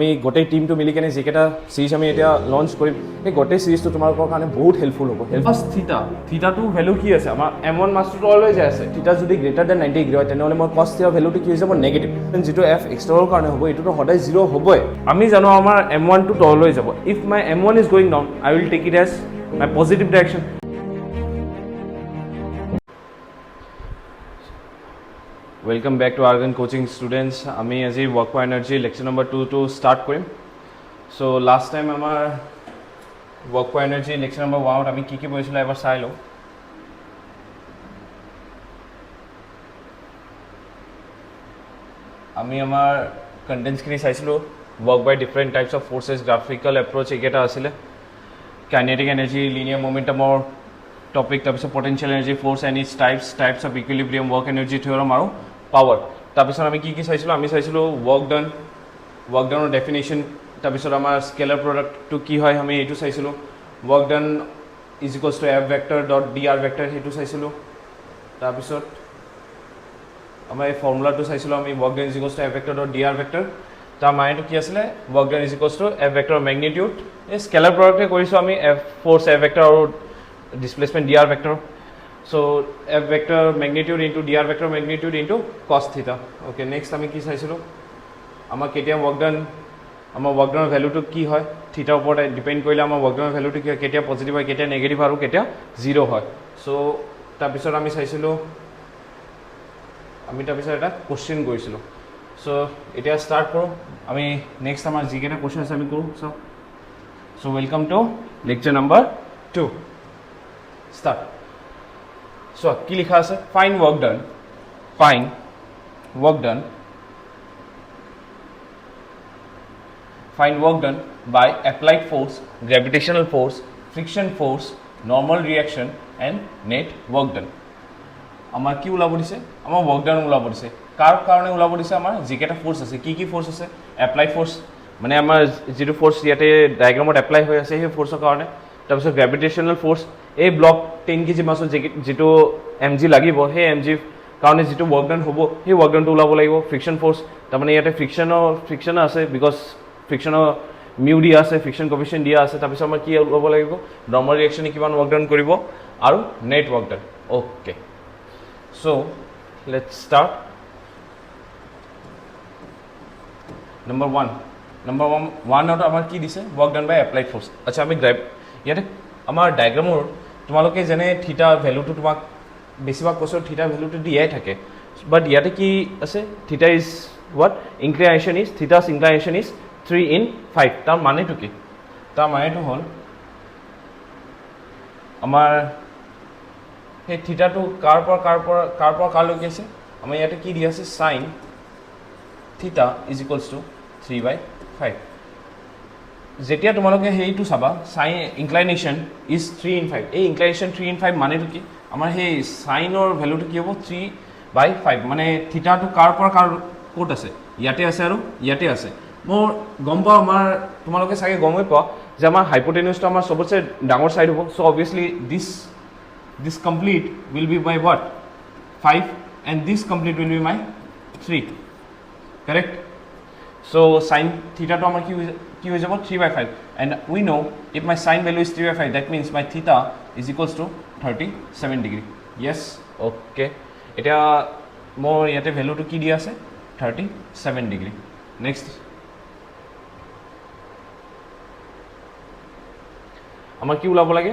আমি গোটেই টিমটো মিলি কেনে যিকেইটা চিৰিজ আমি এতিয়া লঞ্চ কৰিম সেই গোটেই চিৰিজটো তোমালোকৰ কাৰণে বহুত হেল্পফুল হ'ব। ফাৰ্ষ্ট থিটাটো ভেলু কি আছে আমাৰ M1 মাছটো তললৈ যায় আছে। থিটা যদি গ্ৰেটাৰ দেন 90 ডিগ্ৰী হয় তেনেহ'লে মোৰ কষ্ট থিটা ভেলুটো কি হৈ যাব নেগেটিভ। যিটো F এক্সটৰৰ কাৰণে হ'ব এইটোতো সদায় 0 হ'বই। আমি জানো আমাৰ M1 টো তললৈ যাব। If my M1 is going down I will take it as my positive direction. Welcome back to Argan Coaching students. আমি আজি work for energy lecture number 2 to start কৰিম. So last time আমাৰ work for energy lecture number 1 আমি কি পঢ়িছিলো এবাৰ চাই লওঁ. আমি আমাৰ contents খিনি চাইছিলো work by different types of forces, graphical approach একেটা আছিল. Kinetic energy, linear momentum or topic তাৰপিছত potential energy, force and its types of equilibrium, work energy theorem আৰু পাৱাৰ। তাৰপিছত আমি কি চাইছিলোঁ আমি চাইছিলোঁ ৱৰ্ক ডানৰ ডেফিনেশ্যন, তাৰপিছত আমাৰ স্কেলাৰ প্ৰডাক্টটো কি হয় আমি এইটো চাইছিলোঁ, work done is equals two F vector dot D R vector সেইটো চাইছিলোঁ। তাৰপিছত আমাৰ এই ফৰ্মুলাটো চাইছিলোঁ আমি work done is equals two F vector dot D R vector. তাৰ মানেটো কি আছিলে work done is equals two F vector magnitude. এই স্কেলাৰ প্ৰডাক্টে কৰিছোঁ আমি ফ'ৰ্চ এফ ভেক্টৰ আৰু displacement D R vector. So F vector magnitude into dr vector magnitude into cos theta. Okay, next আমি কি চাইছিলোঁ আমাৰ কেতিয়া ৱৰ্ক ডানৰ ভেলুটো কি হয় থিটাৰ ওপৰত ডিপেণ্ড কৰিলে আমাৰ ৱৰ্ক ডানৰ ভেলুটো কি হয়, কেতিয়া পজিটিভ হয় কেতিয়া নেগেটিভ আৰু কেতিয়া 0 হয়। চ' তাৰপিছত আমি চাইছিলোঁ তাৰপিছত এটা কুৱেশ্যন কৰিছিলোঁ। চ' এতিয়া ষ্টাৰ্ট কৰোঁ আমি নেক্সট আমাৰ যিকেইটা কুৱেশ্যন আছে আমি কৰোঁ। So' welcome to lecture number 2 start. So, কি লিখা আছে find work done by applied force, gravitational force, friction force, normal reaction and net work done. আমাৰ কি ওলাব দিছে আমাৰ work done ওলাব দিছে। কাৰ কাৰণে ওলাব দিছে আমাৰ যিকেইটা ফ'ৰ্চ আছে কি ফ'ৰ্চ আছে এপ্লাইড ফ'ৰ্চ মানে আমাৰ যিটো ফ'ৰ্চ ইয়াতে ডায়েগ্ৰামত এপ্লাই হৈ আছে সেই ফ'ৰ্চৰ কাৰণে। তাৰপিছত গ্ৰেভিটেশ্যনেল ফ'ৰ্চ এই ব্লক 10 কেজি মাছত যিটো mg লাগিব সেই mg কাৰণে যিটো ৱৰ্ক ডান হ'ব সেই ৱৰ্ক ডানটো ওলাব লাগিব। ফ্ৰিকশ্যন ফ'ৰ্চ তাৰমানে ইয়াতে ফ্ৰিকশ্যন আছে বিকজ ফ্ৰিকশ্যনৰ মিউ দিয়া আছে, ফ্ৰিকশ্যন কফিচিয়েণ্ট দিয়া আছে। তাৰপিছত আমাৰ কি ওলাব লাগিব নৰ্মেল ৰিয়েকশ্যনে কিমান ৱৰ্ক ডান কৰিব আৰু net work done. Okay, so' let's start. Number ওৱানত আমাৰ কি দিছে work done by applied force. আচ্ছা আমি ইয়াতে আমাৰ ডায়েগ্ৰামৰ তোমালোকে যেনে থিটা ভেলুটো তোমাক বেছিভাগ কোৱেশ্যন থিটা ভেলুটো দিয়াই থাকে, বাট ইয়াতে কি আছে থিটা ইজ হোৱাট থিটাছ ইনক্লাইনেশ্যন ইজ 3/5। তাৰ মানেটো কি তাৰ মানেটো হ'ল আমাৰ সেই থিটাটো কাৰ পৰা কাৰলৈকে আছে আমাৰ ইয়াতে কি দিয়া আছে চাইন থিটা ইজ ইকুৱেলছ টু 3/5। যেতিয়া তোমালোকে সেইটো চাবা চাইন ইনক্লাইনেশ্যন ইজ 3/5 এই ইনক্লাইনেশ্যন 3/5 মানেটো কি আমাৰ সেই চাইনৰ ভেলুটো কি হ'ব 3/5 মানে থিটাটো কাৰ ক'ত আছে ইয়াতে আছে আৰু ইয়াতে আছে। মোৰ গম পাওঁ আমাৰ তোমালোকে চাগে গমেই পোৱা যে আমাৰ হাইপোটেনিউজটো আমাৰ চবতছে ডাঙৰ চাইড হ'ব। So' obviously this complete will be my what 5 and this complete will be my 3 correct. So' sine থিটাটো আমাৰ কি হৈ যাব 3/5 and we know if my sin value is 3/5 that means my theta is equals to 37 degree. Yes, okay, এতিয়া মোৰ ইয়াতে ভেলুটো কি দিয়া আছে 37 ডিগ্ৰী। নেক্সট আমাৰ কি ওলাব লাগে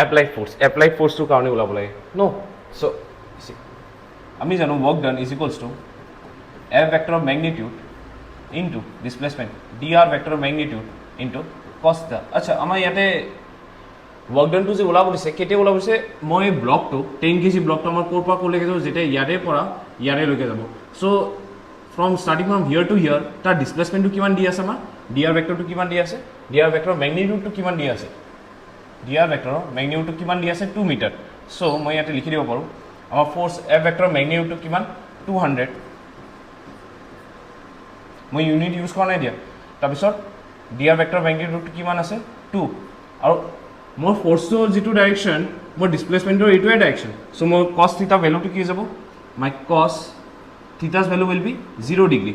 এপ্লাইড ফ'ৰ্চটোৰ কাৰণে ওলাব লাগে ন। চ' আমি জানো work done is equals two F vector of magnitude into displacement D R vector magnitude into কছ থিটা। আচ্ছা আমাৰ ইয়াতে ৱৰ্ক ডানটো যে ওলাব দিছে কেতিয়া ওলাব দিছে মই ব্লকটো 10 কেজি ব্লকটো আমাৰ ক'ৰ পৰা ক'লৈকে যাব যেতিয়া ইয়াৰে পৰা ইয়াৰেলৈকে যাব। চ' ষ্টাৰ্টিং ফ্ৰম হিয়াৰ টু হিয়াৰ তাৰ ডিছপ্লেচমেণ্টটো কিমান দি আছে আমাৰ ডি আৰ ভেক্টৰটো কিমান দি আছে ডি আৰ ভেক্টৰৰ মেগনিটিউডটো কিমান দি আছে 2 মিটাৰ। চ' মই ইয়াতে লিখি দিব পাৰোঁ আমাৰ ফ'ৰ্চ এফ ভেক্টৰৰ মেগনিটিউডটো কিমান 200। মই ইউনিট ইউজ কৰা নাই দিয়া। তাৰপিছত ডি আৰ ভেক্টৰ মেগনিটিউডটো কিমান আছে 2 আৰু মোৰ ফ'ৰ্চৰ যিটো ডাইৰেকশ্যন মোৰ ডিছপ্লেচমেণ্টৰ এইটোৱে ডাইৰেকশ্যন। চ' মোৰ কছ থিটা ভেলুটো কি হৈ যাব my cos theta's value will be 0 degree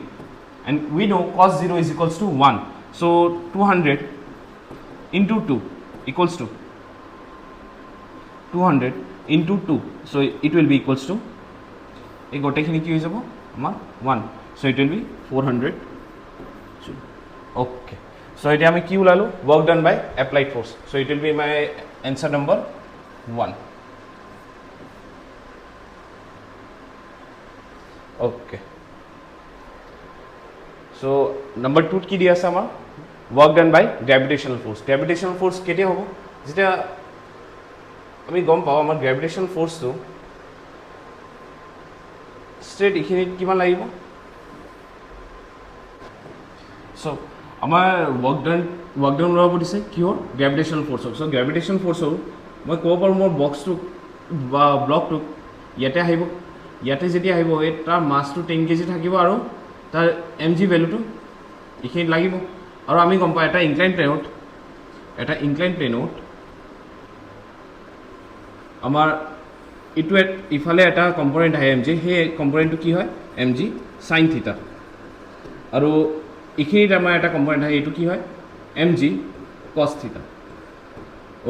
and we know cos 0 is equals to 1. So 200 into 2 equals to 200 into 2. So it will be equals to এই গোটেইখিনি কি হৈ যাব আমাৰ 1. So it will be 400 joule. Okay. So এতিয়া আমি কি ওলালো work done by applied force. So it will be my answer number 1. Okay. So number 2 কি দিয়া আছে আমাৰ work done by gravitational force. Gravitational force কেতিয়া হ'ব যেতিয়া আমি গম পাওঁ আমাৰ gravitational force তো straight এইখিনিত কিমান লাগিব. So আমাৰ work done ওলাব দিছে কিহৰ gravitational force. So gravitational force মই ক'ব পাৰোঁ মোৰ বক্সটো বা ব্লকটো ইয়াতে আহিব, ইয়াতে যেতিয়া আহিব তাৰ মাছটো 10 kg থাকিব আৰু তাৰ mg ভেলুটো এইখিনিত লাগিব. আৰু আমি গম পাওঁ এটা ইনক্লাইন প্লেনত আমাৰ ইটো ইফালে এটা কম্পোনেণ্ট আহে mg, সেই কম্পোনেণ্টটো কি হয় mg sin থিটা, আৰু এইখিনিত আমাৰ এটা কম্পোনেণ্ট আহে এইটো কি হয় mg cos থিটা.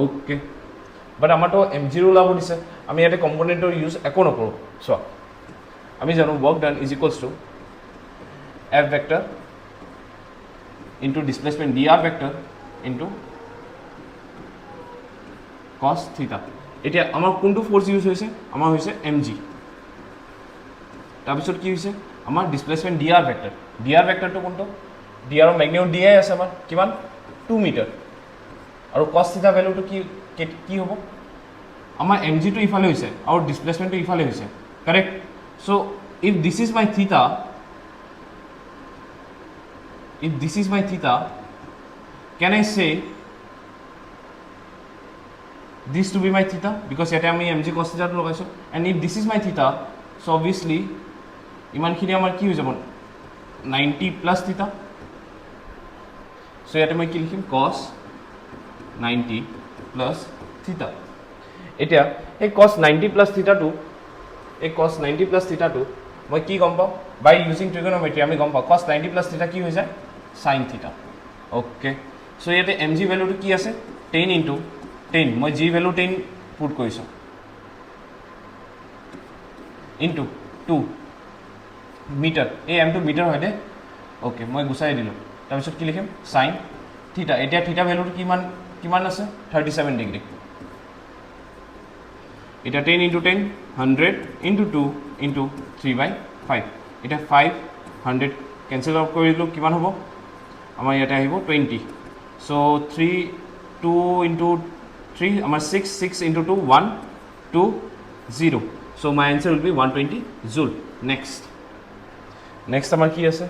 ওকে, বাট আমাৰতো mg ওলাব দিছে, আমি ইয়াতে কম্পোনেণ্টৰ ইউজ একো নকৰোঁ. চোৱা আমি জানো work done is equals to f vector into displacement dr vector into cos theta. এতিয়া আমাৰ কোনটো ফোৰ্স ইউজ হৈছে আমাৰ হৈছে mg, তাৰপিছত কি হৈছে আমাৰ ডিসপ্লেসমেন্ট dr ভেক্টৰ. dr ভেক্টৰটো কোনটো dr ম্যাগনিটিউড দিয়া আছে আমাৰ কিমান 2 মিটাৰ, আৰু cos theta ভ্যালুটো কি কি হ'ব আমাৰ mg টো ইফালে হৈছে আৰু ডিসপ্লেসমেন্টটো ইফালে হৈছে, correct. So if this is my theta, can I say this to be my theta, because yete ami mg cos theta to lagaiso, and if this is my theta, so obviously iman khini amar ki hoy jabo 90 plus theta. So yete moi ki likhim cos 90 plus theta. Etia ei cos 90 plus theta to মই কি গম পাওঁ বাই using ট্ৰিগোনোমেট্ৰি আমি গম পাওঁ cos 90 plus theta কি হৈ যায় sin theta. ওকে, সো ইয়াতে mg ভ্যালুটো কি আছে 10 into 10, মই g ভ্যালু 10 পুট কৰিছো into 2 মিটাৰ, এই m টো মিটাৰ হয় দে. ওকে, মই গুছাই দিলো, তাৰপিছত কি লিখিম sin theta. এতিয়া theta ভ্যালুটো কিমান আছে 37 ডিগ্ৰী. এটা 10 into 10 100 into 2 into 3/5. এটা 500 কেনসেল আউট কৰি দিলো, কিমান হ'ব আমাৰ ইয়াতে আহিব 20. সো 2 into 3 আমাৰ 6 into 2 120. So my answer will be 120 joule. Next আমাৰ কি আছে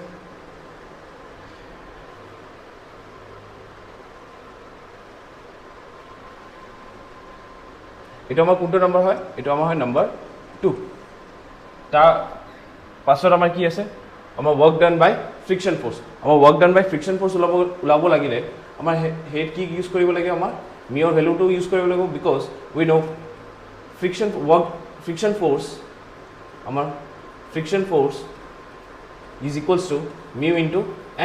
এটা আমাৰ কোনটো নম্বৰ হয়, এটা আমাৰ হয় নম্বৰ 2. তাৰ পাছত আমাৰ কি আছে আমাৰ work done by friction force. আমাৰ work done by friction force ওলাব লাগিলে আমাৰ হেড কি ইউজ কৰিব লাগে আমাৰ মিউৰ ভ্যালুটো ইউজ কৰিব লাগিব, because we know friction force is equals to mu into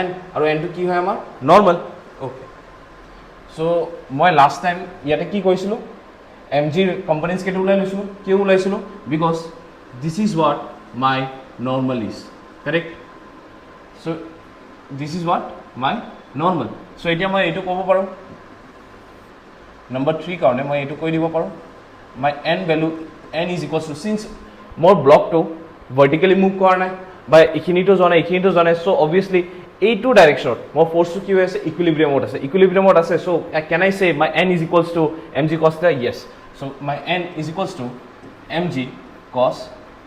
n, আৰু n টো কি হয় আমাৰ নৰ্মাল. ওকে, সো মই লাষ্ট টাইম ইয়াতে কি কৈছিলো mg কম্পোনেন্টস কেটে ওলাইছিলো, কিয় ওলাইছিলো because this is what my normal is, correct. So this is what my normal. So এতিয়া মই এইটো ক'ব পাৰো নম্বৰ 3 কাৰণে মই এইটো কৈ দিব পাৰো my n value n is equals to, since মোৰ ব্লকটো ভাৰ্টিক্যালি মুভ কৰা নাই বা এইখিনিটো জনা সো obviously এইটো ডাইৰেকশ্যনত মোৰ ফোৰ্সটো কি হৈ আছে ইকুইলিব্ৰিয়ামত আছে. So can I say my n is equals to mg cos theta? Yes. So my n is equals to mg cos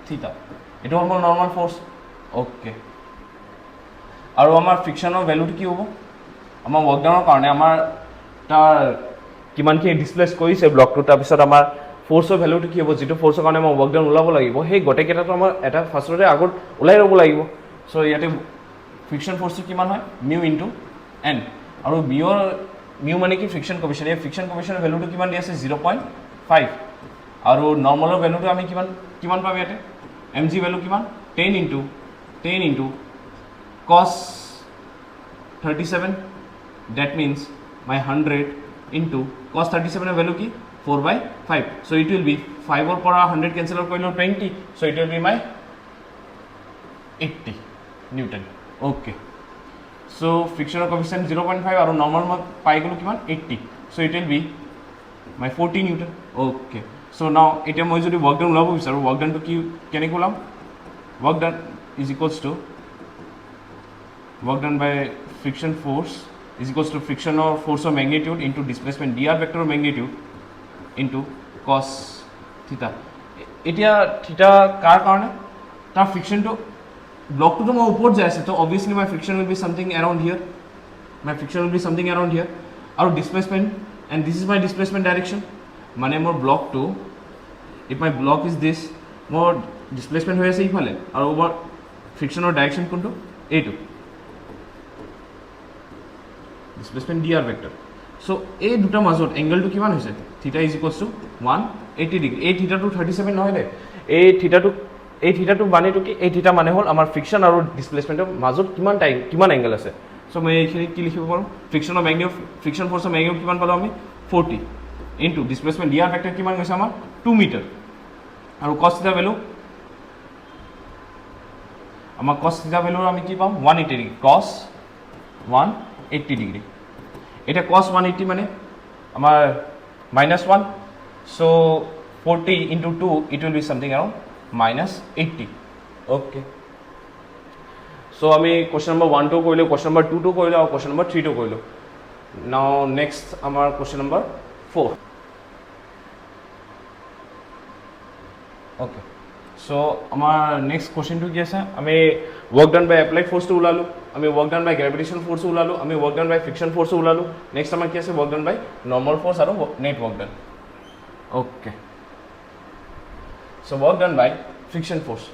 theta. It is our normal force. Okay. আৰু আমাৰ ফ্ৰিকশনৰ ভ্যালুটো কি হ'ব আমাৰ work done কাৰণে আমাৰ তাৰ কিমান কি ডিসপ্লেস কৰিছে ব্লকটো, তাৰ পিছত আমাৰ ফোৰ্সৰ ভ্যালুটো কি হ'ব, যেটো ফোৰ্সৰ কাৰণে আমাৰ work done ওলাব লাগিব সেই গটেকেটাটো আমাৰ এটা ফাৰ্ষ্টতে আগত ওলাই ৰব লাগিব. সো ইয়াতে ফ্ৰিকশন ফোৰ্সটো কিমান হয় mu into n, আৰু mu মানে কি ফ্ৰিকশন কোএফিশিয়েন্ট. এই ফ্ৰিকশন কোএফিশিয়েন্টৰ ভ্যালুটো কিমান দি আছে 0.5, আৰু নৰ্মালৰ ভ্যালুটো আমি কিমান পাম ইয়াতে mg ভ্যালু কিমান 10 into cos 37, that means my 100 into cos 37 value ki 4/5, so it will be 5 or 100 cancel out korilo 20, so it will be my 80 Newton. Okay, so frictional coefficient 0.5 aru normal mark pai golo kiman 80, so it will be my 40 Newton. Okay, so now eta moi jodi work done ulabo bicharu, work done to ki kene kolam, work done is equals to work done by friction force is equals to friction or force of magnitude into displacement dr vector of magnitude into cos theta. Etia theta kar karone ta friction to block to my upor jai ase, so obviously my friction will be something around here, aru displacement, and this is my displacement direction, mane more block to, if my block is this, more displacement hoye ase ifale aru over friction or direction kuntu a2 displacement dr vector. So a দুটা মাজত angle to কিমান হৈছে, theta is equals to 180 degree. a theta to 37 নহয় দে, a theta to মানে to কি, a theta মানে হল আমাৰ friction আৰু displacement ৰ মাজত কিমান টাইম কিমান angle আছে. so মই এইখিনি কি লিখিব পাৰো, friction of magnitude, friction force of magnitude কিমান পালো আমি 40 into displacement dr vector কিমান গৈছে আমাৰ 2 মিটাৰ, আৰু cos theta value আমাৰ cos theta value আমি কি পাম 180 degree, cos 180 degree. এটা cos 180 মানে আমার -1, so 40 into 2 it will be something around -80. okay, so আমি question number 1 to কইলো, question number 2 to কইলো, আৰু question number 3 to কইলো. now next আমাৰ question number 4. okay, so আমাৰ next question to কি আছে, আমি work done by applied force to ওলালো, আমি work done by gravitation force ওলালো, আমি work done by friction force ওলালো. next আমাৰ কি আছে, work done by normal force আৰু net work done. okay, so work done by friction force,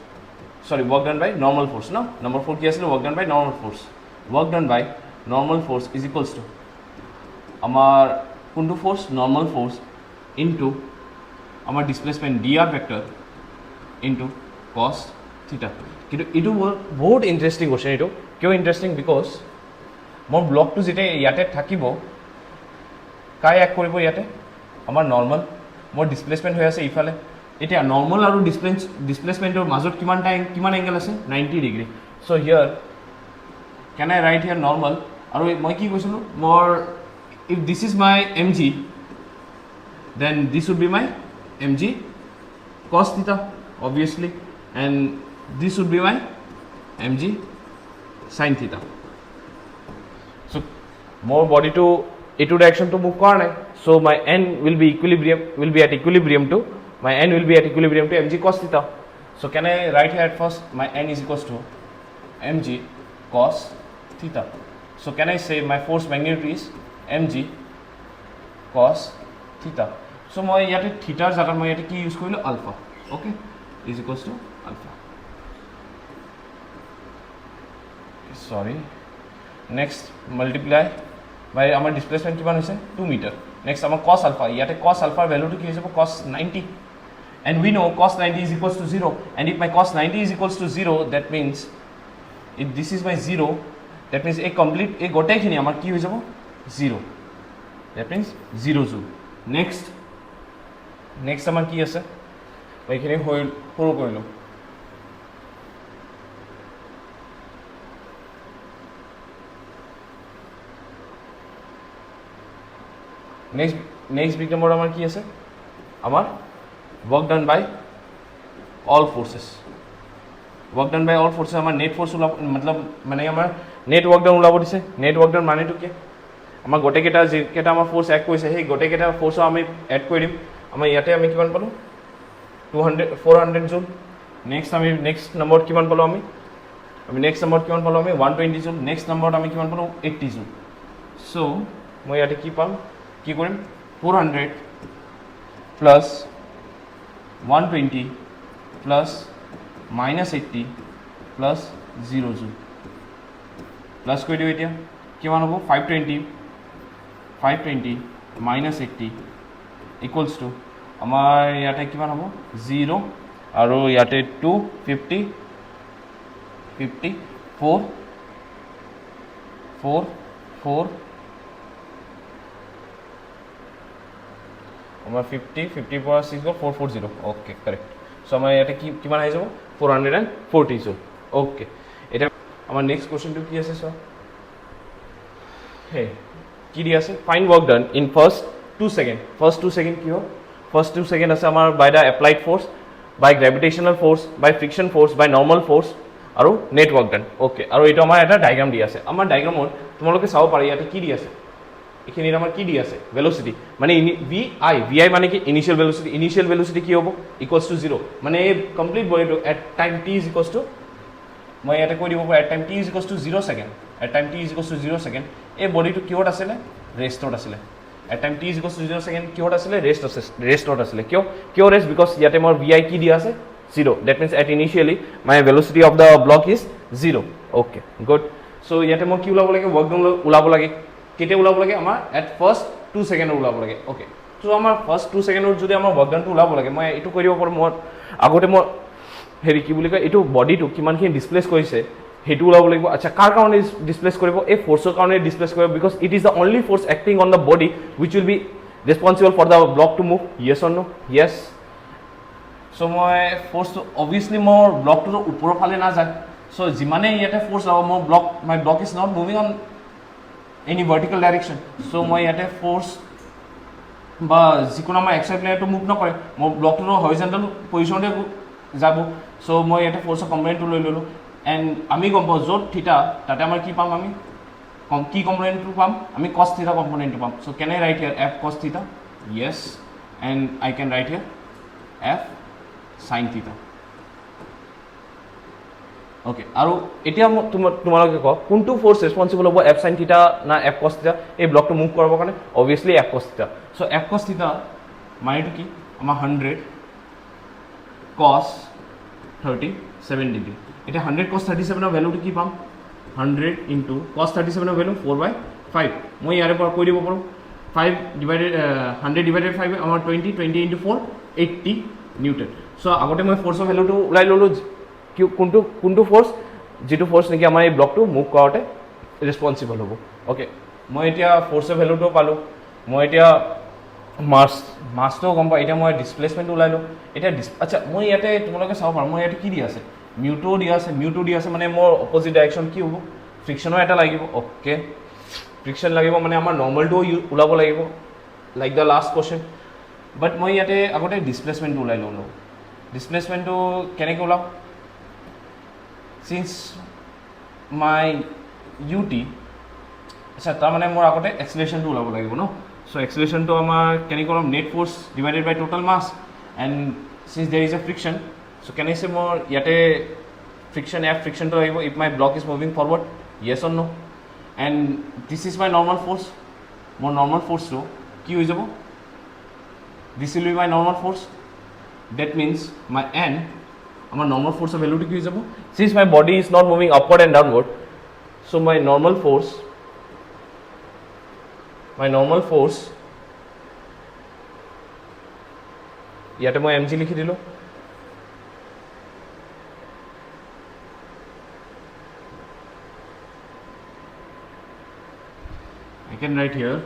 sorry, work done by normal force, no, number 4 কি আছিল, work done by normal force. work done by normal force is equals to আমাৰ কোনটো force, normal force into আমাৰ displacement dr vector into cos theta. কিন্তু এইটো বহুত interesting question, এইটো কিয় ইণ্টাৰেষ্টিং, বিকজ মোৰ ব্লকটো যেতিয়া ইয়াতে থাকিব, কাই এক কৰিব ইয়াতে, আমাৰ নৰ্মেল, মোৰ ডিছপ্লেচমেণ্ট হৈ আছে ইফালে, এতিয়া নৰ্মেল আৰু ডিছপ্লেচমেণ্টৰ মাজত কিমান টাইম কিমান এংগেল আছে 90 degree. So' here can I write here normal, আৰু মই কি কৈছিলোঁ, মোৰ if this is my M G, then this would be my M G cos theta obviously, and this would be my mg sin theta. so more body to a2 direction to move kora nai, so my n will be at equilibrium to mg cos theta. so can I write here at first my n is equals to mg cos theta. so can I say my force magnitude is mg cos theta. so moi yate theta jagat moi yate ki use korilo alpha. okay, is equals to alpha. sorry, next multiply by our displacement কিমান হৈছে 2 meter. next আমাৰ cos alpha, ইয়াতে cos alpha value to কি হৈ যাব cos 90, and we know cos 90 is equals to 0, and if my cos 90 is equals to 0, that means if this is my 0, that means a complete a গোটেইখিনি আমাৰ কি হৈ যাব 0, that means 0 joule. next আমাৰ কি আছে, এইখিনি সৰু কৰিলোঁ, next big number আমাৰ কি আছে, আমাৰ work done by all forces. work done by all forces আমাৰ net force ওলাব, মতলব মানে আমাৰ net work done ওলাব দিছে. net work done মানেটো কি, আমাৰ গোটেইকেইটা যেইকেইটা আমাৰ ফ'ৰ্চ এড কৰিছে সেই গোটেইকেইটা ফ'ৰ্চ আমি এড কৰি দিম. আমাৰ ইয়াতে আমি কিমান পালোঁ 400 জুল. নেক্সট নম্বৰত কিমান পালোঁ আমি 120 জুল. নেক্সট নম্বৰত আমি কিমান পালোঁ 80 জুল. চ' মই ইয়াতে কি পাম, কি কৰিম 400 প্লাছ 120 প্লাছ -80 প্লাছ 0 জুল প্লাছ কৰি দিওঁ. এতিয়া কিমান হ'ব 520 -80 ইকুৱেলছ টু আমাৰ ইয়াতে কিমান হ'ব 0 আৰু ইয়াতে 250 54 4 4 আমাৰ 50 পৰা 6 গ'ল 440 অ'কে কাৰেক্ট চ' আমাৰ ইয়াতে কিমান আহি যাব 440 জুল অ'কে এতিয়া আমাৰ নেক্সট কুৱেশ্যনটো কি আছে চ' হে কি দি আছে find work done in first 2 second first 2 second কি হ'ল ফাৰ্ষ্ট 2 ছেকেণ্ড আছে আমাৰ by the applied force by gravitational force by friction force by normal force আৰু নেট ৱৰ্ক ডান অ'কে আৰু এইটো আমাৰ এটা ডায়েগ্ৰাম দি আছে আমাৰ ডায়েগ্ৰামত তোমালোকে চাব পাৰি ইয়াতে কি দি আছে এইখিনিত আমাৰ কি দি আছে ভেলোচিটি মানে ভি আই মানে কি ইনিচিয়েল ভেলোচিটি কি হ'ব ইকুৱেলছ টু 0 মানে এই কমপ্লিট বডিটো at time T is equals two মই ইয়াতে কৈ দিব পাৰোঁ at time T is equals to 0 second at time T is equals to 0 second এই বডিটো কিহত আছিলে ৰেষ্টত আছিলে at time T is equals to 0 second কিহত আছিলে ৰেষ্টত আছিলে কিয় ৰেষ্ট বিকজ ইয়াতে মোৰ ভি আই কি দিয়া আছে 0 that means at initially my velocity of the block is 0 okay good so ইয়াতে মই কি ওলাব লাগে ৱৰ্ক ডান ওলাব লাগে কেতিয়া ওলাব লাগে আমাৰ এট ফাৰ্ষ্ট 2 ছেকেণ্ডত ওলাব লাগে অ'কে চ' আমাৰ ফাৰ্ষ্ট 2 ছেকেণ্ডত যদি আমাৰ ৱৰ্ক ডানটো ওলাব লাগে মই এইটো কৰি দিব পাৰোঁ মই আগতে মই হেৰি কি বুলি কয় এইটো বডিটো কিমানখিনি ডিছপ্লেচ কৰিছে সেইটো ওলাব লাগিব আচ্ছা কাৰ কাৰণে ডিছপ্লেচ কৰিব এই ফ'ৰ্চৰ কাৰণে ডিছপ্লেচ কৰিব because it is the only force acting on the body which will be responsible for the block to move yes or no' yes so' মই ফ'ৰ্চটো অভিয়াছলি মোৰ ব্লকটোতো ওপৰৰ ফালে নাযায় চ' যিমানেই ইয়াতে ফ'ৰ্চ হ'ব মোৰ my block is not moving on any vertical direction so' মই ইয়াতে ফ'ৰ্চ বা যিকোনো আমাৰ এক্সাইড প্লেয়াৰটো মুভ নকৰে মোৰ ব্লকটোতো হৰিজেণ্টেল পজিশ্যনতে যাব চ' মই ইয়াতে ফ'ৰ্চৰ কম্পনেণ্টটো লৈ ল'লোঁ এণ্ড আমি গম পাওঁ য'ত থিতা তাতে আমাৰ কি পাম আমি কি কম্পনেণ্টটো পাম আমি কছ থিতা কম্পনেণ্টটো পাম চ' কেন I write here F cos theta yes and I can right here F sine theta okay আৰু এতিয়া তোমালোকে কওক কোনটো ফ'ৰ্চ ৰেছপনচিবল হ'ব এফ সাইন থিতা না এফ কছ থিতা এই ব্লকটো মুভ কৰাবৰ কাৰণে অভিয়াছলি এফ কছ থিতা চ' এফ কছ থিতা মানেটো কি আমাৰ 100 কছ 37 ডিগ্ৰী এতিয়া 100 কছ 37ৰ ভেলুটো কি পাম 100 ইনটু কছ 37ৰ ভেলু 4/5 মই ইয়াৰে পৰা কৈ দিব পাৰোঁ 5 ডিভাইডেড 100 ডিভাইডেড 5 আমাৰ 20 ইনটু 4 80 নিউটন চ' আগতে মই ফ'ৰ্চৰ ভেলুটো ওলাই ল'লোঁ কোনটো ফ'ৰ্চ যিটো ফ'ৰ্চ নেকি আমাৰ এই ব্লকটো মুভ কৰাওঁতে ৰেছপনচিবল হ'ব অ'কে মই এতিয়া ফ'ৰ্চৰ ভেলুটো পালোঁ মই এতিয়া মাছটো গম পাওঁ এতিয়া মই ডিছপ্লেচমেণ্টটো ওলাই লওঁ এতিয়া আচ্ছা মই ইয়াতে তোমালোকে চাব পাৰোঁ মই ইয়াতে কি দি আছে মিউটো দি আছে মানে মোৰ অপজিট ডাইৰেকশ্যন কি হ'ব ফ্ৰিকশ্যনো এটা লাগিব অ'কে ফ্ৰিকশ্যন লাগিব মানে আমাৰ নৰ্মেলটোও ওলাব লাগিব লাইক দ্য লাষ্ট কুৱেশ্যন বাট মই ইয়াতে আগতে ডিছপ্লেচমেণ্টটো ওলাই ল'লোঁ ডিছপ্লেচমেণ্টটো কেনেকৈ ওলাম চিন্স মাই ইউ টি আচ্ছা তাৰমানে মোৰ আগতে এক্সিলেশ্যনটো ওলাব লাগিব ন চ' এক্সিলেশ্যনটো আমাৰ কেনেকৈ ওলাম net force divided by total mass and since there is a friction so' কেনেকৈ মোৰ ইয়াতে ফ্ৰিকশ্যনটো আহিব if my block is moving forward yes or no' and this is my normal force মোৰ নৰ্মেল ফ'ৰ্চটো কি হৈ যাব this will be my normal force that means my এন আমাৰ নৰ্মেল ফ'ৰ্চৰ ভেলুটো কি হৈ যাব since my body is not moving upward and downward so' my normal force ইয়াতে মই এম জি লিখি দিলোঁ I can write here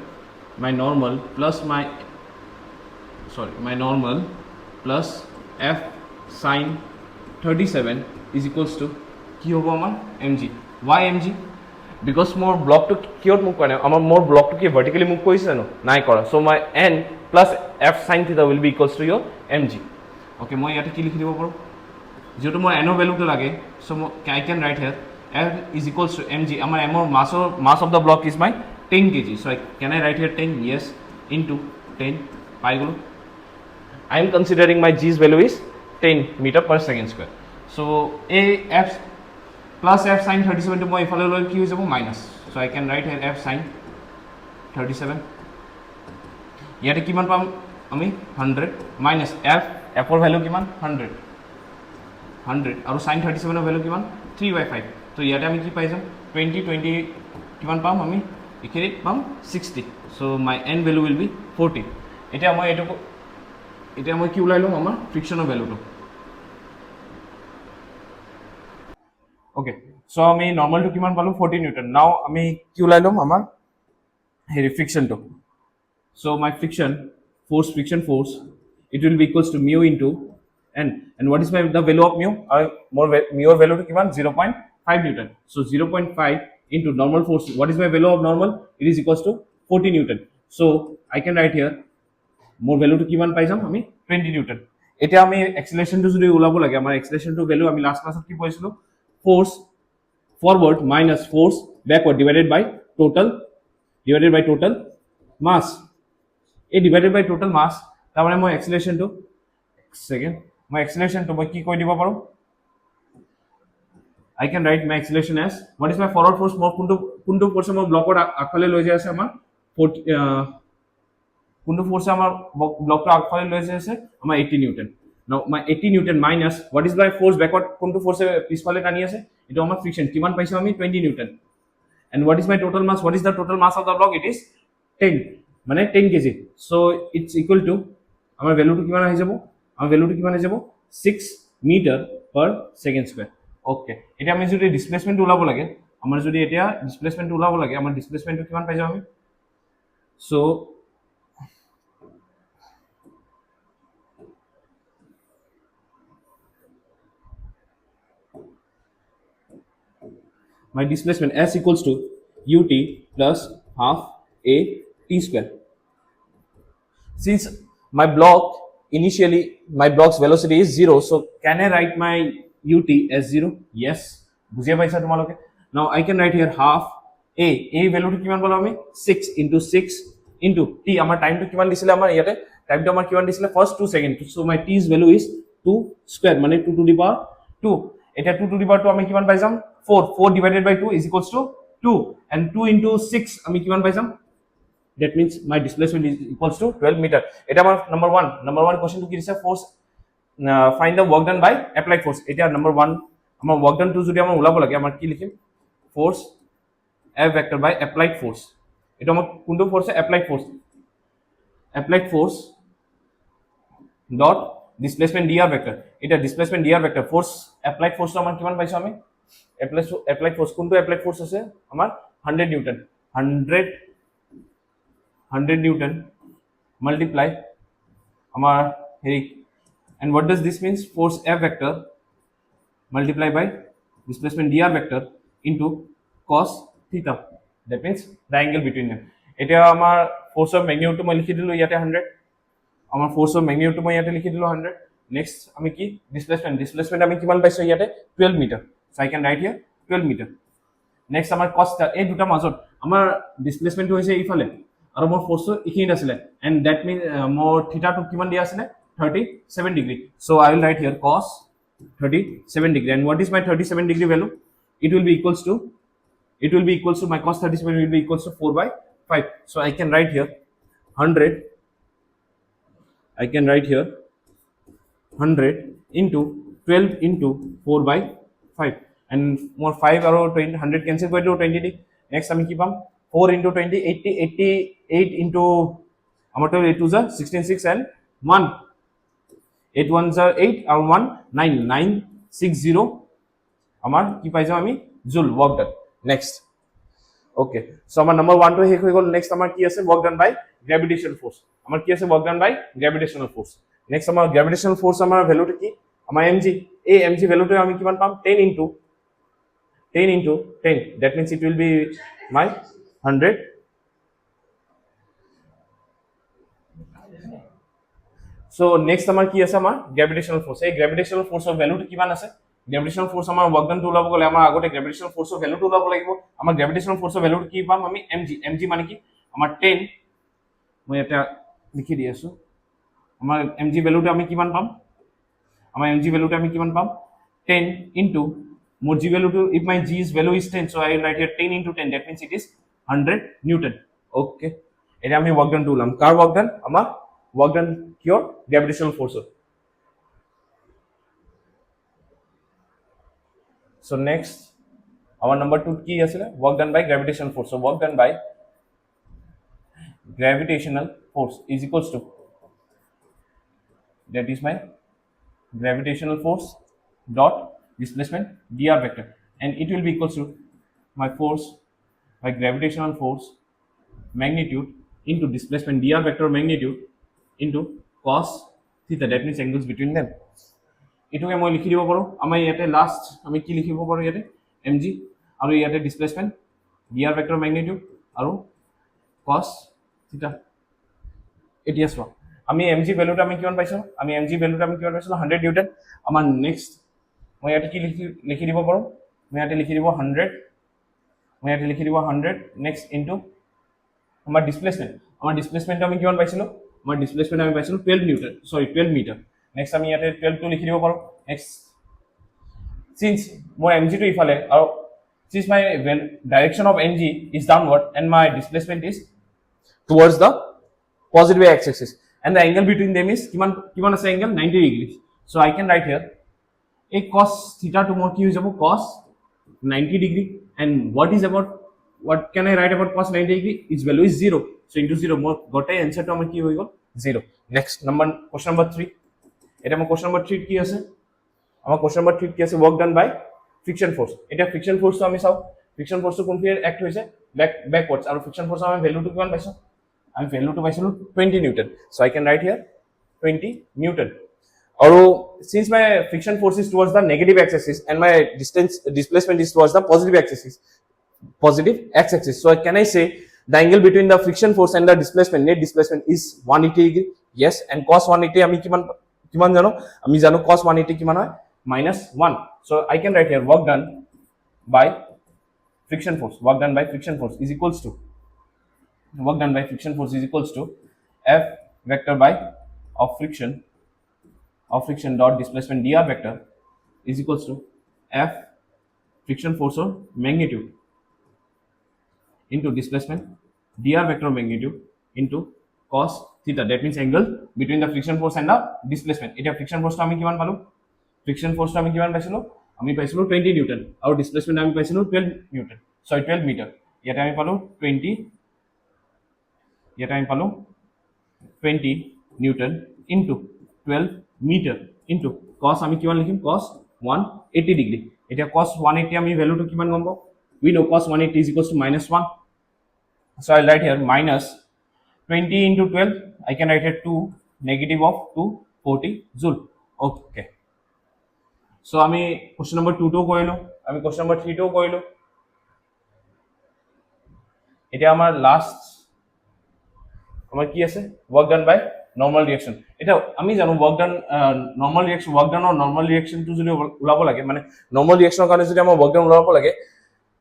my normal plus plus f sin 37 is equals to কি হ'ব আমাৰ mg why mg because মোৰ ব্লকটো কিহত move কৰা নাই আমাৰ মোৰ ব্লকটো কি ভাৰ্টিকেলি মুভ কৰিছে জানো নাই কৰা চ' my n plus f sin theta will be equals to your mg okay মই ইয়াতে কি লিখি দিব পাৰোঁ যিহেতু মোৰ n ৰ ভেলুটো লাগে চ' I can write here f is equals to mg আমাৰ m ৰ mass of the block is my 10 kg so can I write here 10 yes into 10 পাই গ'লো I am considering my g's value is 10 meter per second square so a f plus f sin 37 to মই ইফালে লৈ কি হৈ যাব minus so I can write here f sin 37 ইয়াতে কিমান পাম আমি 100 মাইনাছ f ৰ ভেলু কিমান 100 আৰু sin 37 ৰ ভেলু কিমান 3/5 তো ইয়াতে আমি কি পাই যাম 20 কিমান পাম আমি এইখিনিত পাম 60 চ' মাই এন ভেলু উইল বি 40 এতিয়া মই কি ওলাই ল'ম আমাৰ ফ্ৰিকশ্যনৰ ভেলুটো অ'কে সো আমি নৰ্মালটো কিমান পালো 40 নিউটন নাও আমি কি ওলাই লম আমাৰ হেৰি ফ্ৰিকশনটো so my friction force it will be equals to mu into and what is my the value of mu more mu value to kiman 0.5 newton so 0.5 into normal force what is my value of normal it is equals to 40 newton so I can write here more value to kiman pai jam ami 20 newton এটা আমি acceleration to যদি ওলাব লাগে আমাৰ acceleration to value আমি last class কি পঢ়িছিলো force forward minus force backward divided by total mass a divided by total mass তাৰ মানে মই acceleration to second my acceleration to মই কি কৈ দিব পাৰো I can write my acceleration as what is my forward force মই কোনটো force মই ব্লকৰ আগফালে লৈ যাই আছে আমাৰ কোনটো force আমাৰ ব্লকটো আগফালে লৈ যাই আছে আমাৰ 80 Newton now my 80 newton minus what is my force backward কোনটো force পিছফালে টানি আছে এটো আমাৰ friction কিমান পাইছো আমি 20 newton and what is my total mass what is the total mass of the block it is 10 মানে 10 kg so it's equal to আমাৰ ভ্যালুটো কিমান আহি যাব আমাৰ ভ্যালুটো কিমান আহি যাব 6 meter per second square okay এটা আমি যদি ডিসপ্লেসমেন্ট ওলাব লাগে আমাৰ যদি এটা ডিসপ্লেসমেন্ট ওলাব লাগে আমাৰ ডিসপ্লেসমেন্টটো কিমান পাই যাম আমি so my displacement s equals to ut plus half a t square since my block initially my block's velocity is 0 so can I write my ut as 0 yes বুঝিয়া পাইছা তোমালোকে now I can write here half a value to কিমান বলো আমি 6 into 6 into t আমাৰ টাইমটো কিমান দিছিলে আমাৰ ইয়াতে টাইমটো আমাৰ কিমান দিছিলে first 2 second so my t's value is 2 square মানে 2 to the power 2 এটা 2 to the power 2 আমি কিমান পাই যাম 4 divided by 2 is equals to 2 and 2 into 6 আমি কিমান পাই যাম that means my displacement is equals to 12 meter এটা আমার number 1 question to কি দিছে force find the work done by applied force এটা number 1 আমার work done to যদি আমরা ওলাব লাগে আমার কি লিখিম force F vector by applied force এটা আমার কোনটো force applied force dot displacement dr vector এটা displacement dr vector force applied force তো আমার কিমান পাইছো আমি applied force কোনটো applied force আছে আমার 100 newton 100 newton multiply আমার হেৰি and what does this means force F vector multiply by displacement dr vector into cos theta that means the angle between them এটা আমার force of magnitude মই লিখি দিলো ইয়াতে 100 আমার force of magnitude মই ইয়াতে লিখি দিলো 100 next আমি কি displacement আমি কিমান পাইছো ইয়াতে 12 meter so I can write here 12 meter next আমার cos theta এই দুটা মাজত আমার displacement হৈছে ইফালে আৰু মোৰ force ইখিনিত আছিল and that means মোৰ theta to কিমান দিয়া আছিল 37 degree so I will write here cos 37 degree and what is my 37 degree value it will be equals to my cos 37 will be equals to 4 by 5 so I can write here 100 into 12 into 4 by 5 and more 5 or 100 cancel কৰি দিও 20 next আমি কি পাম 4 into 20 88 into আমাৰ তো 8 is 16 6 and 1 8 1s are 8 and 1 9 960 আমার কি পাই যাম আমি জুল work done next okay so আমার number 1 to শেষ হৈ গল next আমার কি আছে work done by gravitational force আমার কি আছে work done by gravitational force next আমার gravitational force আমার ভ্যালুটো কি আমার mg এই mg ভ্যালুটো আমি কিমান পাম 10 into 10 that means it will be my 100 so next আমার কি আছে আমার gravitational force এই gravitational force of value কিমান আছে gravitational force আমাৰ work done to ওলাব গলে আমাৰ আগতে gravitational force of value to ওলাব লাগিব আমাৰ gravitational force of value কি পাম আমি mg মানে কি আমাৰ 10 মই এটা লিখি দি আছো আমাৰ mg value টো আমি কিমান পাম আমাৰ mg value টো আমি কিমান পাম 10 into more g value to if my g's value is 10 so I will write here 10 into 10 that means it is 100 newton okay এটা আমি work done to ওলাম কার work done আমাৰ work done কিয় gravitational force so next our number 2 কি আছিল work done by gravitational force so work done by gravitational force is equals to that is my gravitational force dot displacement dr vector and it will be equals to my force, my gravitational force magnitude into displacement dr vector magnitude into cos theta, that means angles between them. এটুকে মই লিখি দিব পাৰো আমাৰ ইয়াতে last আমি কি লিখিব পাৰো ইয়াতে mg আৰু ইয়াতে ডিসপ্লেসমেন্ট dr ভেক্টৰ ম্যাগনিটিউড আৰু cos থিটা। এতিয়া চোৱা আমি mg ভ্যালুটো আমি কিমান পাইছো, আমি mg ভ্যালুটো আমি কিমান পাইছো 100 নিউটন। আমাৰ নেক্সট মই ইয়াতে কি লিখি দিব পাৰো, মই ইয়াতে লিখি দিব 100, মই ইয়াতে লিখি দিব 100 নেক্সট ইনটু আমাৰ ডিসপ্লেসমেন্ট আমি কিমান পাইছিলো, আমাৰ ডিসপ্লেসমেন্ট আমি পাইছিলো 12 নিউটন, সৰি 12 মিটাৰ। নেক্সট আমি ইয়াতে 12 টো লিখি দিব পাৰো। নেক্সট since মোৰ mg টো ইফালে আৰু since my direction of mg is downward and my displacement is towards the positive x-axis and the angle between them is kiman ase angle 90 degrees, so I can write here a cos theta to more ki hoy jabo cos 90 degree, and what can I write about cos 90 degree, its value is 0, so into 0 more got a answer to amar ki hoy gol 0। next number question number 3, eta amar question number 3 ki ase, amar question number 3 ki ase work done by friction force। eta friction force to ami saw friction force to কোনফালে act hoise backwards, আৰু friction force আমি value to কিমান পাইছো, আমি value to পাইছিলো 20 newton, so I can write here 20 newton। আৰু since my friction force is towards the negative x-axis and my displacement is towards the positive x-axis, so can I say the angle between the friction force and the displacement, net displacement, is 180 degree? Yes, and cos 180 আমি কিমান জানো, আমি জানো cos 180 কিমান হয় -1, so I can write here work done by friction force is equals to F vector by of friction dot displacement dr vector is equals to F friction force or magnitude into displacement dr vector magnitude into cos theta, that means angle between the friction force and the displacement। এটা friction force আমি কিমান পালো, friction force আমি কিমান পাইছিলো, আমি পাইছিলো 20 Newton আৰু displacement আমি পাইছিলো 12 নিউটন, সরি 12 মিটার। ইয়াতে আমি পালো 20 newton into 12 metre into cos আমি কিমান লিখিম cos 180 ডিগ্রি। এটা cos 180 আমি ভ্যালুটো কিমান গম পাও, we know cos 180 is equals to -1, so I'll write here minus 20 into 12, I can write here 2 negative of 240 joule। okay, so আমি question number 2 টো কৰিলো, আমি question number 3 টো কৰিলো। এটা আমাৰ লাস্ট আমাৰ কি আছে work done by normal reaction। এটা আমি জানো work done normal reaction টো যদি ওলাব লাগে, মানে normal reaction ৰ কাৰণে যদি আমাৰ work done ওলাব লাগে,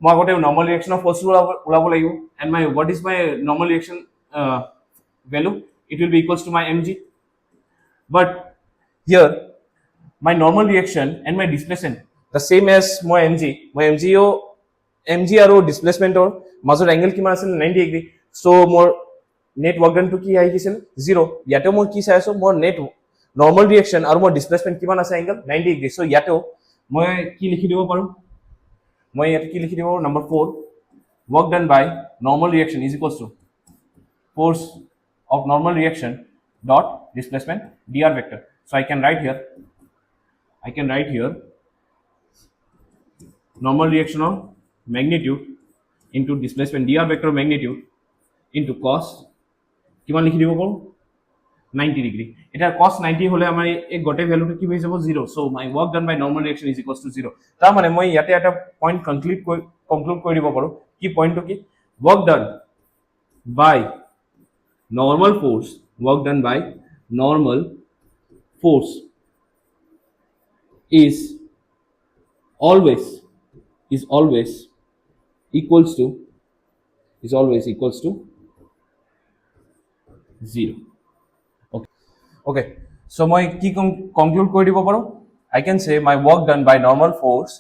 মই আগতে normal reaction of force ওলাব লাগিব, and what is my normal reaction value, it will be equals to my mg, but here my normal reaction and my displacement the same as my mg আৰু displacement or মাজৰ angle কিমান আছিল 90 degree, so মোৰ net work done to কি আহি গৈছিল 0। ইয়াতে মই কি চাই আছো, মোৰ net normal reaction আৰু মোৰ displacement কিমান আছে angle 90 degree, so ইয়াতেও মই কি লিখি দিব পাৰো, মই ইয়াতে কি লিখি দিব পাৰো number 4 work done by normal reaction is equals to force of normal reaction dot displacement dr vector, so I can write here normal reaction of magnitude into displacement dr vector magnitude into cos কিমান লিখি দিব পাৰো 90 degree. এটা cos 90 হলে আমাৰ এই গটে ভ্যালুটো কি হৈ যাব 0, so my work done by normal reaction is equals to 0। তাৰ মানে মই ইয়াতে এটা পইণ্ট কনক্লুড কৰি দিব পাৰো, কি পইণ্টটো কি, work done by normal force is always equals to 0। okay, so মই কি conclude কৰি দিব পাৰো, I can say my work done by normal force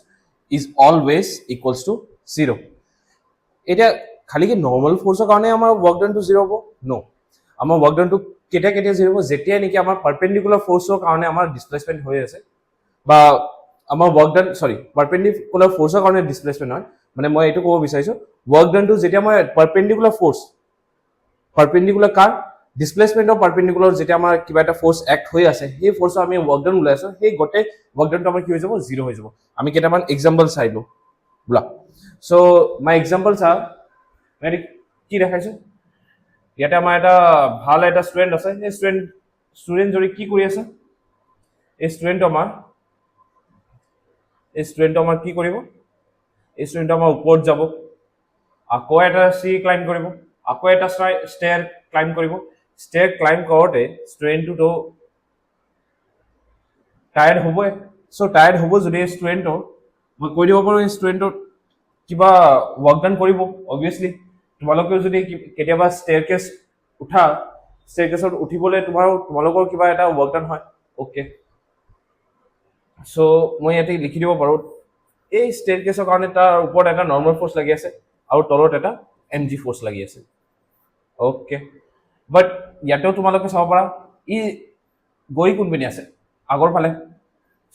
is always equals to 0। এটা খালি কি normal force ৰ কাৰণে আমাৰ work done to 0 হ'ব, no, আমাৰ work done to কেতিয়া 0 হ'ব, যেতিয়া নেকি আমাৰ perpendicular force ৰ কাৰণে আমাৰ displacement হৈ আছে, বা আমাৰ work done perpendicular force ৰ কাৰণে displacement হয়, মানে মই এইটো ক'ব বিচাৰিছো work done to যেতিয়া মই perpendicular car displacement of perpendicular যেতিয়া আমাৰ কিবা এটা force act হৈ আছে, সেই force আমি work done ওলাই আছে, সেই গটে work done টো আমাৰ কি হৈ যাব 0 হৈ যাব। আমি কেইটামান example চাই লও। বোলা সো মাই এক্সাম্পলছ আৰ মানে কি দেখাইছো ইয়াতে আমাৰ এটা ভাল এটা ষ্টুডেণ্ট আছে এই ষ্টুডেণ্ট যদি কি কৰি আছে এই ষ্টুডেণ্টটো আমাৰ কি কৰিব এই ষ্টুডেণ্টটো আমাৰ ওপৰত যাব আকৌ এটা চি ক্লাইম্ব কৰিব আকৌ এটা ষ্টেয়াৰ ক্লাইম্ব কৰিব ষ্টেয়াৰ ক্লাইম্ব কৰোঁতে ষ্টুডেণ্টটোতো টায়াৰ্ড হ'বই চ' টায়াৰ্ড হ'ব যদি ষ্টুডেণ্টৰ মই কৈ দিব পাৰোঁ এই ষ্টুডেণ্টৰ কিবা ৱৰ্ক ডান কৰিব অবভিয়াছলি তোমালোকেও যদি কেতিয়াবা ষ্টেয়াৰকেছ উঠা ষ্টেয়াৰকেছত উঠিবলৈ তোমালোকৰ কিবা এটা ৱৰ্ক ডান হয় অ'কে চ' মই ইয়াতে লিখি দিব পাৰোঁ এই ষ্টেয়াৰকেছৰ কাৰণে তাৰ ওপৰত এটা নৰ্মেল ফ'ৰ্চ লাগি আছে আৰু তলত এটা এম জি ফ'ৰ্চ লাগি আছে অ'কে বাট ইয়াতেও তোমালোকে চাব পাৰা ই গৈ কোনপিনে আছে আগৰ ফালে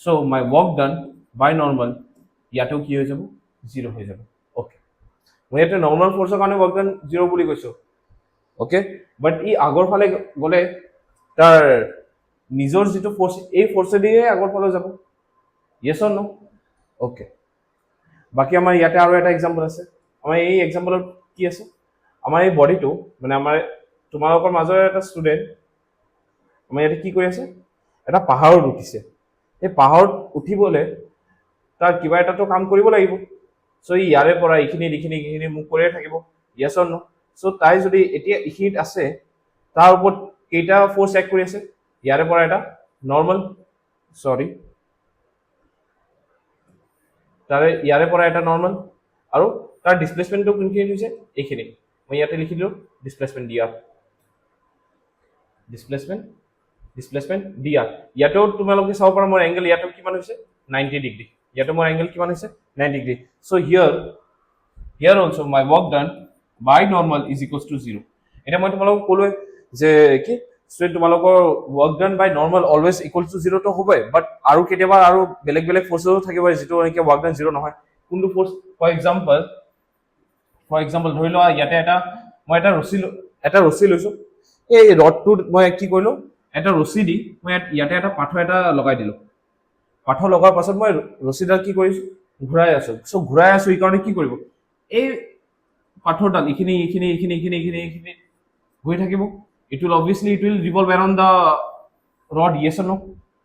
চ' মাই ৱৰ্ক ডান বাই নৰ্মেল ইয়াতেও কি হৈ যাব জিৰ' হৈ যাব অ'কে মই ইয়াতে নৰ্মেল ফ'ৰ্চৰ কাৰণে ৱৰ্ক ডান জিৰ' বুলি কৈছোঁ অ'কে বাট ই আগৰ ফালে গ'লে তাৰ নিজৰ যিটো ফ'ৰ্চ এই ফ'ৰ্চেদিহে আগৰ ফালে যাব য়েছ অৰ ন' অ'কে বাকী আমাৰ ইয়াতে আৰু এটা এক্সাম্পল আছে আমাৰ এই এক্সাম্পলত কি আছে আমাৰ এই বডিটো মানে আমাৰ তোমালোকৰ মাজৰ এটা ষ্টুডেণ্ট আমাৰ ইয়াতে কি কৰি আছে এটা পাহাৰত উঠিছে এই পাহাৰত উঠিবলৈ তাৰ কিবা এটাতো কাম কৰিব লাগিব চ' ইয়াৰে পৰা এইখিনি মুভ কৰিয়ে থাকিব য়েছ অৰ ন' চ' তাই যদি এতিয়া এইখিনিত আছে তাৰ ওপৰত কেইটা ফ'ৰ্চ এক কৰি আছে ইয়াৰে পৰা এটা নৰ্মেল তাৰে ইয়াৰে পৰা এটা নৰ্মেল আৰু তাৰ ডিছপ্লেচমেণ্টটো কোনখিনি হৈছে এইখিনি মই ইয়াতে লিখি দিলোঁ displacement D R displacement D R ইয়াতেও তোমালোকে চাব পাৰা মোৰ এংগল ইয়াতেও কিমান হৈছে 90 ডিগ্ৰী ইয়াতে মোৰ এংগল কিমান হৈছে 90 degree so' here also' my work done by normal is equals to 0 এতিয়া মই তোমালোকক ক'লোৱে যে কি ষ্টুডেণ্ট তোমালোকৰ work done by normal always equal to 0 তো হ'বই বাট আৰু কেতিয়াবা আৰু বেলেগ ফ'ৰ্চো থাকিব যিটো এনেকৈ ৱৰ্ক ডান 0 নহয় কোনটো ফ'ৰ্চ ফৰ এক্সাম্পল ধৰি লোৱা ইয়াতে মই এটা ৰছী লৈছোঁ এই ৰডটোত মই কি কৰিলোঁ এটা ৰছী দি মই ইয়াতে এটা পাথৰ এটা লগাই দিলোঁ পাথৰ লগাৰ পাছত মই ৰছীডাল কি কৰিছোঁ ঘূৰাই আছোঁ চ' ঘূৰাই আছোঁ এইকাৰণে কি কৰিব এই পাথৰডাল এইখিনি হৈ থাকিব it will revolve around the rod yes or no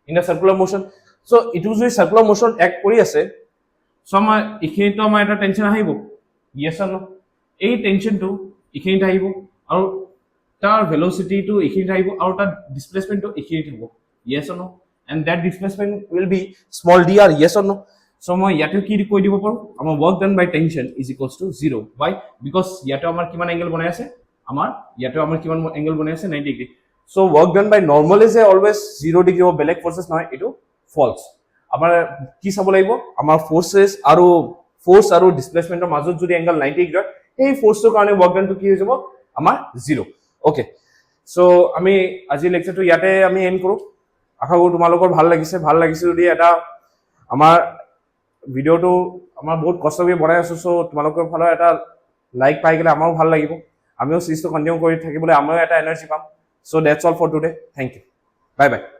in a circular motion so it will be circular motion act কৰি আছে so আমাৰ এইখিনিতো আমাৰ এটা টেনচন আহিব yes or no এই টেনচনটো এইখিনিত আহিব আৰু তাৰ ভেলোচিটিটো এইখিনিত আহিব আৰু তাৰ ডিসপ্লেসমেন্টটো এইখিনিত হ'ব yes or no and that displacement will be small dr yes or no so মই ইয়াতে কি কৈ দিব পাৰো আমাৰ work done by tension is equals to 0 why because ইয়াতে আমাৰ কিমান এংগল বনাই আছে আমাৰ ইয়াতে আমাৰ কিমান এংগল বনাই আছে 90 degree so work done by normal is always 0 degree of বেলেগ ফৰ্সেস নহয় এটো ফলস আমাৰ কি চাব লাগিব আমাৰ ফৰ্সেস আৰু ফোৰ্স আৰু ডিসপ্লেসমেন্টৰ মাজত যদি এংগল 90 ডিগ্ৰী এই ফোৰ্সৰ কাৰণে work done টো কি হৈ যাব আমাৰ 0 ওকে সো আমি আজি লেকচাৰটো ইয়াতে আমি এন্ড কৰো আশা কৰো তোমালোকৰ ভাল লাগিছে যদি এটা আমাৰ ভিডিওটো আমাৰ বহুত কষ্ট কৰি বনাই আছো সো তোমালোকৰ ফালৰ এটা লাইক পাই গলে আমাৰো ভাল লাগিব আমিও সিৰিজটো কন্টিনিউ কৰি থাকিবলৈ আমাৰো এটা এনাৰ্জি পাম so that's all for today thank you bye by